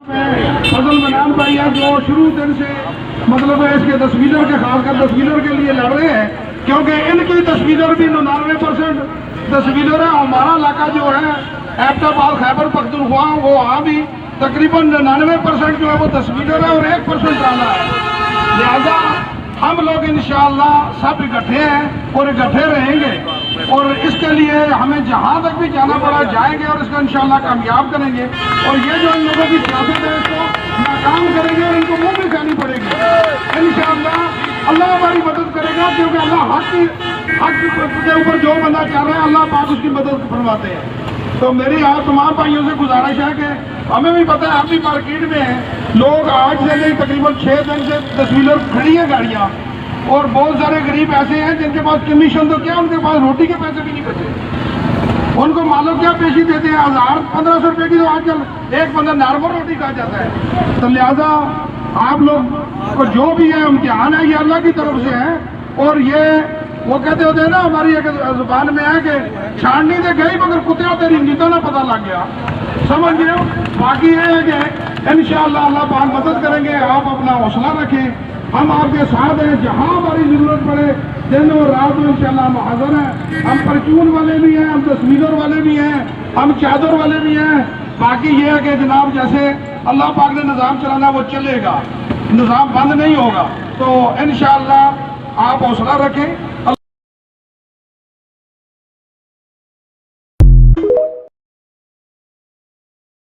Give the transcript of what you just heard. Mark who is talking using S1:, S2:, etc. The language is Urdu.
S1: فضل منان بھائی ہیں جو شروع دن سے مطلب ہے اس کے 10 ویلر کے خاص کر 10 ویلر کے لیے لڑ رہے ہیں، کیونکہ ان کی 10 ویلر بھی 99% 10 ویلر ہے۔ ہمارا علاقہ جو ہے ایبٹ آباد خیبر پختونخوا، وہ وہاں بھی تقریباً 99% جو ہے وہ 10 ویلر ہے اور 1% ڈالا ہے۔ لہذا ہم لوگ انشاءاللہ سب اکٹھے ہیں اور اکٹھے رہیں گے، اور اس کے لیے ہمیں جہاں تک بھی جانا پڑا جائیں گے اور اس کو انشاءاللہ کامیاب کریں گے، اور یہ جو ان لوگوں کی سیاست ہے اس کو ناکام کریں گے اور ان کو منہ بھی کھانی پڑے گی انشاءاللہ۔ اللہ ہماری مدد کرے گا، کیونکہ اللہ حق کے اوپر جو بندہ چاہ رہا ہے اللہ پاک اس کی مدد فرماتے ہیں۔ تو میری آپ تمام بھائیوں سے گزارش ہے کہ ہمیں بھی پتہ ہے ہم بھی مارکیٹ میں ہیں، لوگ آج سے نہیں تقریباً 6 دن سے 10 ویلر کھڑی ہیں گاڑیاں، اور بہت سارے غریب ایسے ہیں جن کے پاس کمیشن تو کیا ان کے پاس روٹی کے پیسے بھی نہیں بچے، ان کو معلوم کیا پیشی دیتے ہیں 1000-1500 روپے کی، تو آج کل ایک بندہ نارمل روٹی کھا جاتا ہے۔ تو لہٰذا آپ لوگ کو جو بھی ہے امتحان ہے یہ اللہ کی طرف سے ہے، اور یہ وہ کہتے ہوتے ہیں نا ہماری ایک زبان میں ہے کہ چھاننی سے گئی مگر کتیا تیری نیتوں نہ پتہ لگ گیا، سمجھ گئے ہو۔ باقی یہ ہے کہ انشاءاللہ اللہ پاک مدد کریں گے، آپ اپنا حوصلہ رکھیں، ہم آپ کے ساتھ ہیں، جہاں ہماری ضرورت پڑے دن اور رات میں انشاءاللہ ہم حاضر ہیں۔ ہم پرچون والے بھی ہیں، ہم 10 ویلر والے بھی ہیں، ہم چادر والے بھی ہیں۔ باقی یہ ہے کہ جناب جیسے اللہ پاک نے نظام چلانا وہ چلے گا، نظام بند نہیں ہوگا، تو انشاءاللہ آپ حوصلہ رکھیں۔